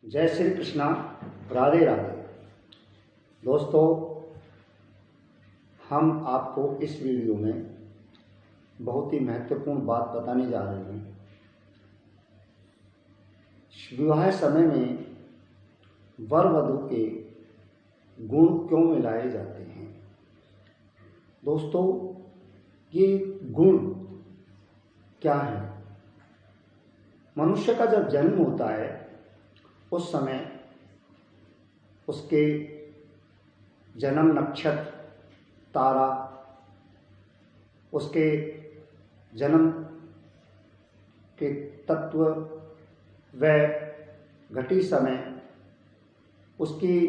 जय श्री कृष्णा, राधे राधे। दोस्तों, हम आपको इस वीडियो में बहुत ही महत्वपूर्ण बात बताने जा रहे हैं। विवाह समय में वर वधू के गुण क्यों मिलाए जाते हैं। दोस्तों, ये गुण क्या है? मनुष्य का जब जन्म होता है उस समय उसके जन्म नक्षत्र, तारा, उसके जन्म के तत्व व घटी समय, उसकी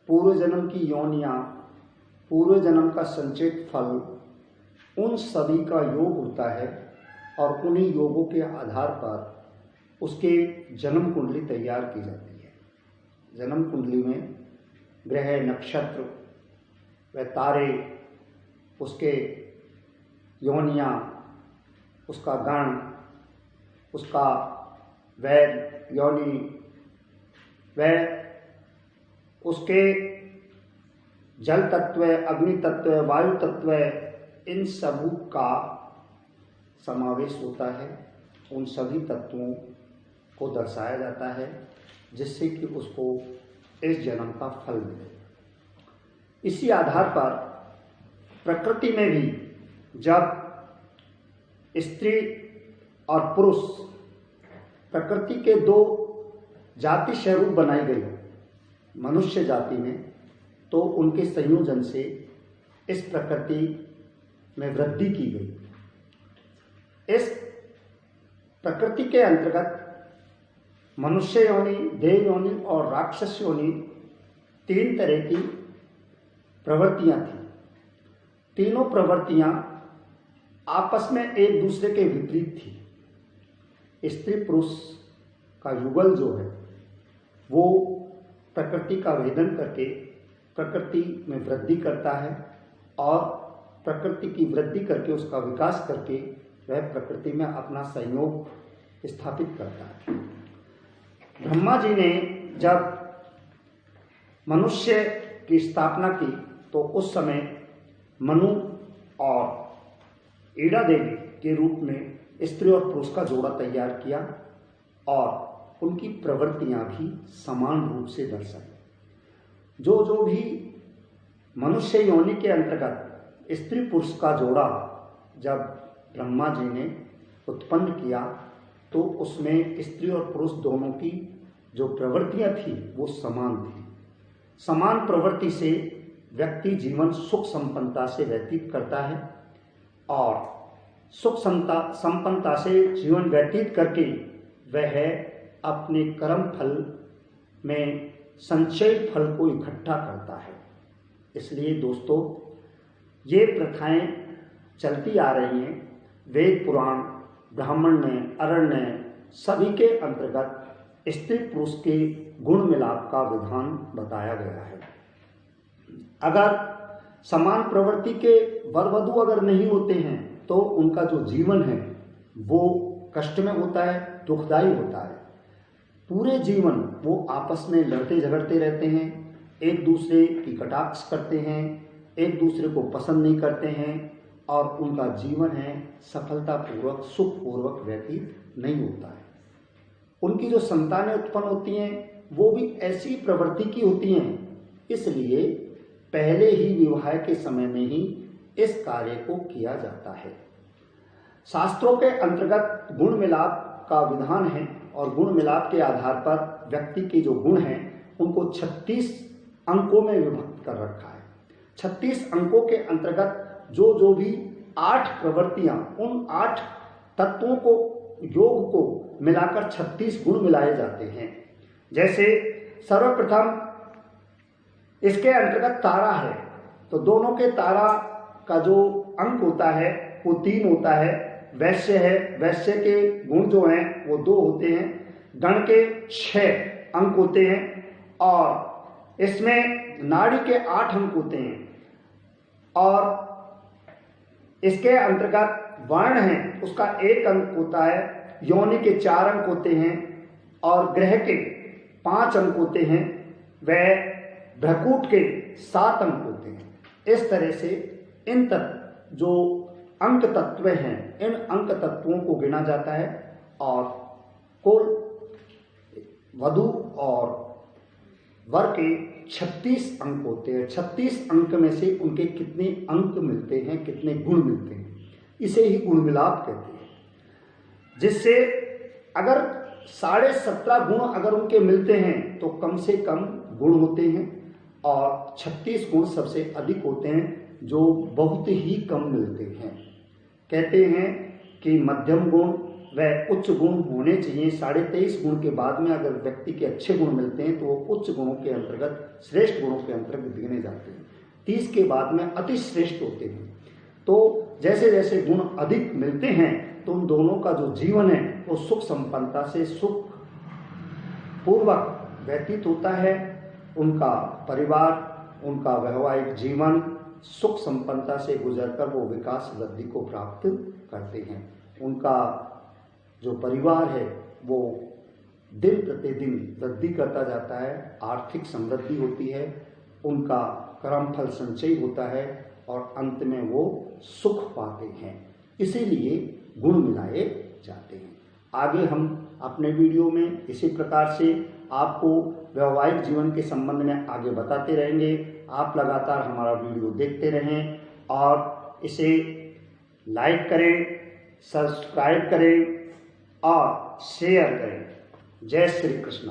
पूर्व जन्म की योनियाँ, पूर्व जन्म का संचित फल, उन सभी का योग होता है और उन्हीं योगों के आधार पर उसके जन्म कुंडली तैयार की जाती है। जन्म कुंडली में ग्रह, नक्षत्र व तारे, उसके योनियाँ, उसका गण, उसका वैद योनि व उसके जल तत्व, अग्नि तत्व, वायु तत्व, इन सबों का समावेश होता है। उन सभी तत्वों को दर्शाया जाता है जिससे कि उसको इस जन्म का फल मिले। इसी आधार पर प्रकृति में भी जब स्त्री और पुरुष, प्रकृति के दो जाति स्वरूप बनाई गई मनुष्य जाति में, तो उनके संयोजन से इस प्रकृति में वृद्धि की गई। इस प्रकृति के अंतर्गत मनुष्य योनि, देव योनि और राक्षस योनि, तीन तरह की प्रवृत्तियां थी। तीनों प्रवृत्तियां आपस में एक दूसरे के विपरीत थी। स्त्री पुरुष का युगल जो है वो प्रकृति का वेदन करके प्रकृति में वृद्धि करता है और प्रकृति की वृद्धि करके उसका विकास करके वह प्रकृति में अपना संयोग स्थापित करता है। ब्रह्मा जी ने जब मनुष्य की स्थापना की तो उस समय मनु और ईड़ा देवी के रूप में स्त्री और पुरुष का जोड़ा तैयार किया और उनकी प्रवृत्तियां भी समान रूप से दर्शाई। जो भी मनुष्य योनि के अंतर्गत स्त्री पुरुष का जोड़ा जब ब्रह्मा जी ने उत्पन्न किया तो उसमें स्त्री और पुरुष दोनों की जो प्रवृत्तियां थी वो समान थी। समान प्रवृत्ति से व्यक्ति जीवन सुख संपन्नता से व्यतीत करता है और सुख संपन्नता से जीवन व्यतीत करके वह अपने कर्म फल में संचय फल को इकट्ठा करता है। इसलिए दोस्तों, ये प्रथाएं चलती आ रही हैं। वेद पुराण, ब्राह्मण ने, अरण्य, सभी के अंतर्गत स्त्री पुरुष के गुण मिलाप का विधान बताया गया है। अगर समान प्रवृत्ति के वर वधू अगर नहीं होते हैं तो उनका जो जीवन है वो कष्ट में होता है, दुखदायी होता है। पूरे जीवन वो आपस में लड़ते झगड़ते रहते हैं, एक दूसरे की कटाक्ष करते हैं, एक दूसरे को पसंद नहीं करते हैं और उनका जीवन है सफलतापूर्वक, सुखपूर्वक व्यतीत नहीं होता है। उनकी जो संतानें उत्पन्न होती हैं वो भी ऐसी प्रवृत्ति की होती हैं। इसलिए पहले ही विवाह के समय में ही इस कार्य को किया जाता है। शास्त्रों के अंतर्गत गुण मिलाप का विधान है और गुण मिलाप के आधार पर व्यक्ति के जो गुण हैं उनको 36 अंकों में विभक्त कर रखा है। 36 अंकों के अंतर्गत जो भी 8 प्रवृत्तियां, उन 8 तत्वों को, योग को मिलाकर 36 गुण मिलाए जाते हैं। जैसे सर्वप्रथम इसके अंतर्गत तारा है तो दोनों के तारा का जो अंक होता है वो 3 होता है। वैश्य है, वैश्य के गुण जो हैं वो 2 होते हैं। गण के 6 अंक होते हैं और इसमें नाड़ी के 8 अंक होते हैं और इसके अंतर्गत वर्ण है उसका 1 अंक होता है। योनि के 4 अंक होते हैं और ग्रह के 5 अंक होते हैं, वह भ्रकूट के 7 अंक होते हैं। इस तरह से इन तत्व जो अंक तत्व हैं, इन अंक तत्वों को गिना जाता है और कुल वधु और वर के 36 अंक होते हैं। 36 अंक में से उनके कितने अंक मिलते हैं, कितने गुण मिलते हैं, इसे ही गुण मिलाप कहते हैं। जिससे अगर 17.5 गुण अगर उनके मिलते हैं तो कम से कम गुण होते हैं और 36 गुण सबसे अधिक होते हैं जो बहुत ही कम मिलते हैं। कहते हैं कि मध्यम गुण व उच्च गुण होने चाहिए। 23.5 गुण के बाद में अगर व्यक्ति के अच्छे गुण मिलते हैं तो वो उच्च गुणों के अंतर्गत, श्रेष्ठ गुणों के अंतर्गत गिने जाते हैं। 30 के बाद में अति श्रेष्ठ होते हैं। तो जैसे जैसे गुण अधिक मिलते हैं तो उन दोनों का जो जीवन है वो सुख संपन्नता से सुख पूर्वक व्यतीत होता है। उनका परिवार, उनका वैवाहिक जीवन सुख संपन्नता से गुजरकर वो विकास वृद्धि को प्राप्त करते हैं। उनका जो परिवार है वो दिन प्रतिदिन वृद्धि करता जाता है, आर्थिक समृद्धि होती है, उनका कर्मफल संचय होता है और अंत में वो सुख पाते हैं। इसीलिए गुण मिलाए जाते हैं। आगे हम अपने वीडियो में इसी प्रकार से आपको वैवाहिक जीवन के संबंध में आगे बताते रहेंगे। आप लगातार हमारा वीडियो देखते रहें और इसे लाइक करें, सब्सक्राइब करें और शेयर करें। जय श्री कृष्ण।